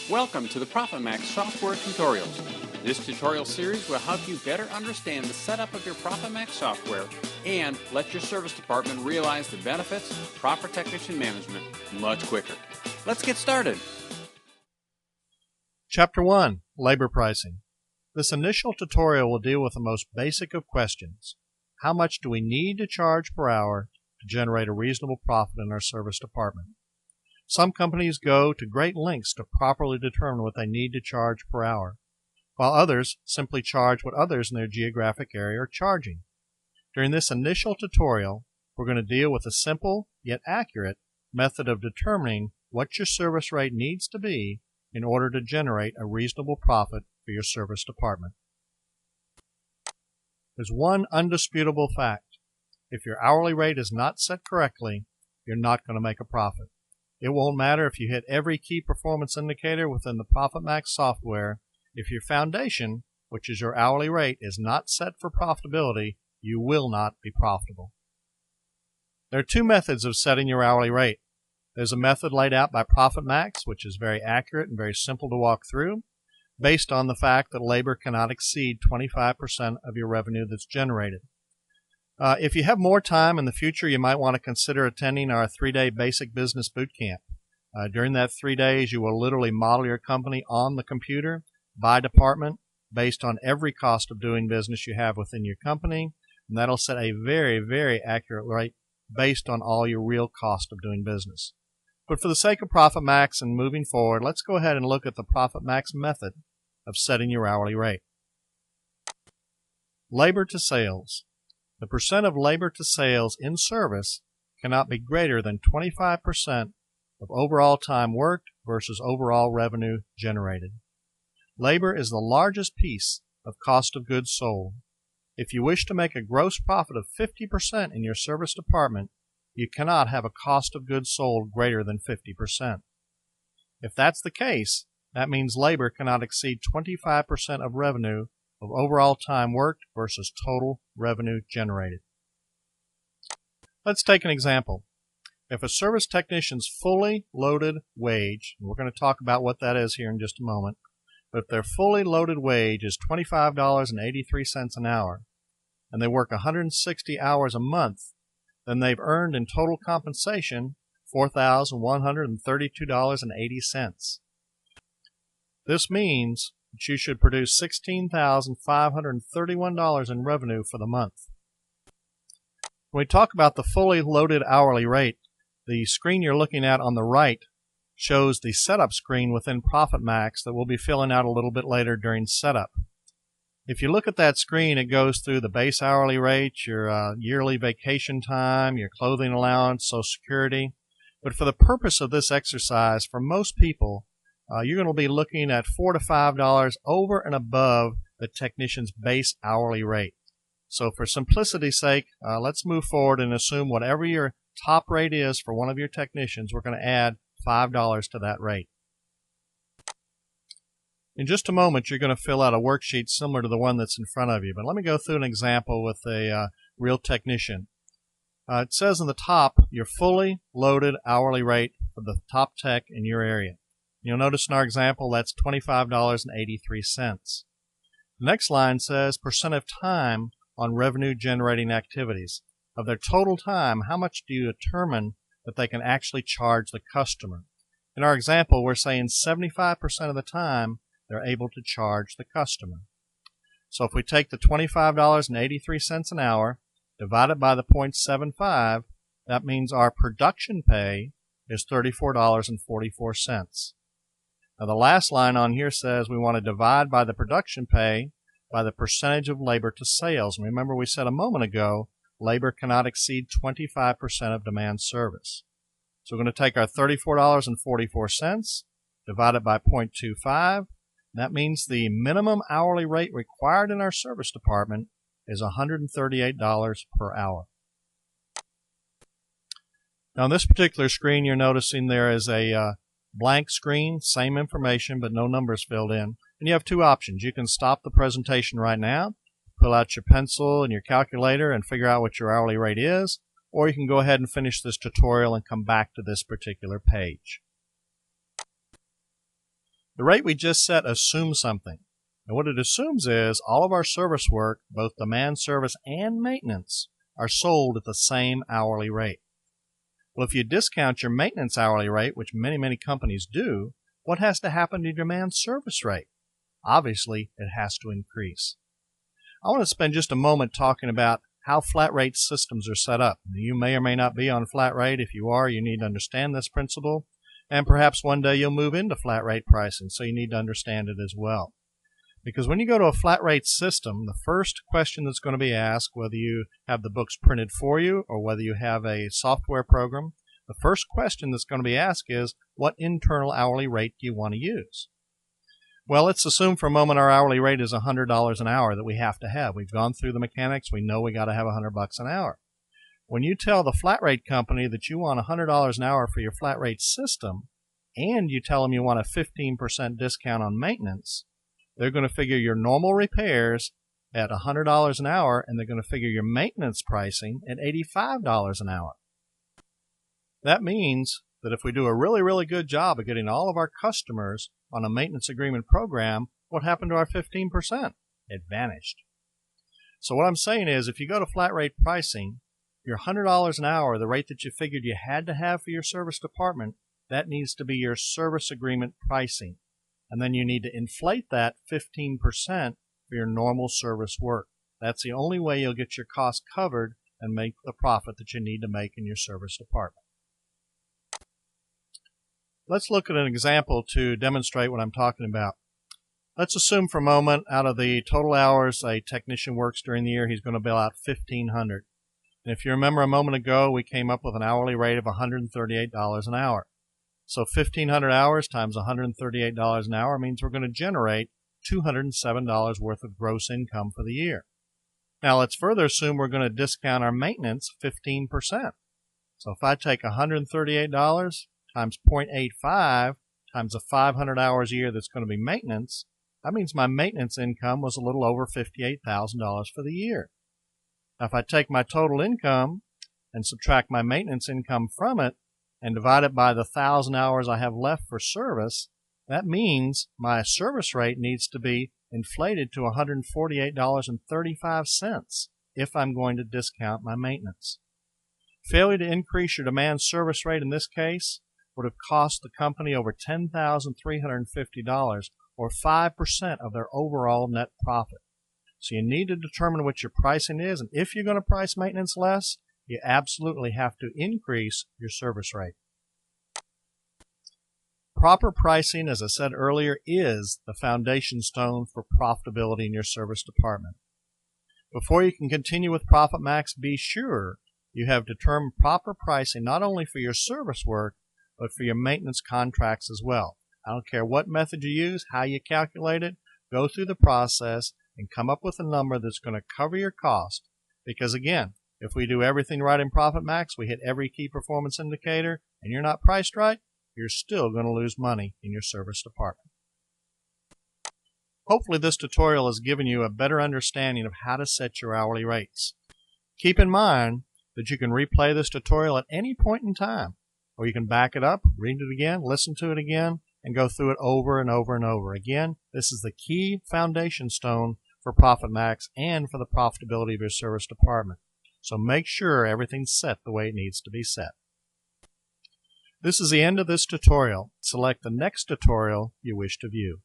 Welcome to the ProfitMaxx software tutorials. This tutorial series will help you better understand the setup of your ProfitMaxx software and let your service department realize the benefits of proper technician management much quicker. Let's get started. Chapter 1, Labor Pricing. This initial tutorial will deal with the most basic of questions. How much do we need to charge per hour to generate a reasonable profit in our service department? Some companies go to great lengths to properly determine what they need to charge per hour, while others simply charge what others in their geographic area are charging. During this initial tutorial, we're going to deal with a simple yet accurate method of determining what your service rate needs to be in order to generate a reasonable profit for your service department. There's one undisputable fact. If your hourly rate is not set correctly, you're not going to make a profit. It won't matter if you hit every key performance indicator within the ProfitMaxx software. If your foundation, which is your hourly rate, is not set for profitability, you will not be profitable. There are two methods of setting your hourly rate. There's a method laid out by ProfitMaxx, which is very accurate and very simple to walk through, based on the fact that labor cannot exceed 25% of your revenue that's generated. If you have more time in the future, you might want to consider attending our 3-day basic business boot camp. During that 3 days, you will literally model your company on the computer by department based on every cost of doing business you have within your company, and that'll set a very, very accurate rate based on all your real cost of doing business. But for the sake of ProfitMaxx and moving forward, let's go ahead and look at the ProfitMaxx method of setting your hourly rate. Labor to sales. The percent of labor to sales in service cannot be greater than 25% of overall time worked versus overall revenue generated. Labor is the largest piece of cost of goods sold. If you wish to make a gross profit of 50% in your service department, you cannot have a cost of goods sold greater than 50%. If that's the case, that means labor cannot exceed 25% of revenue of overall time worked versus total revenue generated. Let's take an example. If a service technician's fully loaded wage, and we're going to talk about what that is here in just a moment, but if their fully loaded wage is $25.83 an hour, and they work 160 hours a month, then they've earned in total compensation $4,132.80. This means that you should produce $16,531 in revenue for the month. When we talk about the fully loaded hourly rate, the screen you're looking at on the right shows the setup screen within ProfitMaxx that we'll be filling out a little bit later during setup. If you look at that screen, it goes through the base hourly rate, your yearly vacation time, your clothing allowance, Social Security. But for the purpose of this exercise, for most people, you're going to be looking at $4 to $5 over and above the technician's base hourly rate. So for simplicity's sake, let's move forward and assume whatever your top rate is for one of your technicians, we're going to add $5 to that rate. In just a moment, you're going to fill out a worksheet similar to the one that's in front of you. But let me go through an example with a real technician. It says on the top, your fully loaded hourly rate for the top tech in your area. You'll notice in our example that's $25.83. The next line says percent of time on revenue generating activities. Of their total time, how much do you determine that they can actually charge the customer? In our example, we're saying 75% of the time they're able to charge the customer. So if we take the $25.83 an hour, divided by the 0.75, that means our production pay is $34.44. Now the last line on here says we want to divide by the production pay by the percentage of labor to sales. And remember we said a moment ago, labor cannot exceed 25% of demand service. So we're going to take our $34.44 divided by 0.25. That means the minimum hourly rate required in our service department is $138 per hour. Now on this particular screen, you're noticing there is a blank screen, same information, but no numbers filled in. And you have two options. You can stop the presentation right now, pull out your pencil and your calculator and figure out what your hourly rate is, or you can go ahead and finish this tutorial and come back to this particular page. The rate we just set assumes something. And what it assumes is all of our service work, both demand service and maintenance, are sold at the same hourly rate. Well, if you discount your maintenance hourly rate, which many companies do, what has to happen to your demand service rate? Obviously, it has to increase. I want to spend just a moment talking about how flat rate systems are set up. You may or may not be on flat rate. If you are, you need to understand this principle. And perhaps one day you'll move into flat rate pricing, so you need to understand it as well. Because when you go to a flat rate system, the first question that's going to be asked, whether you have the books printed for you or whether you have a software program, the first question that's going to be asked is, what internal hourly rate do you want to use? Well, let's assume for a moment our hourly rate is $100 an hour that we have to have. We've gone through the mechanics. We know we got to have $100 an hour. When you tell the flat rate company that you want $100 an hour for your flat rate system, and you tell them you want a 15% discount on maintenance, they're going to figure your normal repairs at $100 an hour, and they're going to figure your maintenance pricing at $85 an hour. That means that if we do a really good job of getting all of our customers on a maintenance agreement program, what happened to our 15%? It vanished. So what I'm saying is, if you go to flat rate pricing, your $100 an hour, the rate that you figured you had to have for your service department, that needs to be your service agreement pricing. And then you need to inflate that 15% for your normal service work. That's the only way you'll get your costs covered and make the profit that you need to make in your service department. Let's look at an example to demonstrate what I'm talking about. Let's assume for a moment out of the total hours a technician works during the year, he's going to bill out $1,500. And if you remember a moment ago, we came up with an hourly rate of $138 an hour. So 1,500 hours times $138 an hour means we're going to generate $207 worth of gross income for the year. Now let's further assume we're going to discount our maintenance 15%. So if I take $138 times 0.85 times the 500 hours a year that's going to be maintenance, that means my maintenance income was a little over $58,000 for the year. Now if I take my total income and subtract my maintenance income from it, and divide it by the 1,000 hours I have left for service, that means my service rate needs to be inflated to $148.35 if I'm going to discount my maintenance. Failure to increase your demand service rate in this case would have cost the company over $10,350 or 5% of their overall net profit. So you need to determine what your pricing is, and if you're going to price maintenance less, you absolutely have to increase your service rate. Proper pricing, as I said earlier, is the foundation stone for profitability in your service department. Before you can continue with ProfitMaxx, be sure you have determined proper pricing not only for your service work, but for your maintenance contracts as well. I don't care what method you use, how you calculate it, go through the process and come up with a number that's going to cover your cost. Because again, if we do everything right in ProfitMaxx, we hit every key performance indicator, and you're not priced right, you're still going to lose money in your service department. Hopefully this tutorial has given you a better understanding of how to set your hourly rates. Keep in mind that you can replay this tutorial at any point in time, or you can back it up, read it again, listen to it again, and go through it over and over and over. Again, this is the key foundation stone for ProfitMaxx and for the profitability of your service department. So make sure everything's set the way it needs to be set. This is the end of this tutorial. Select the next tutorial you wish to view.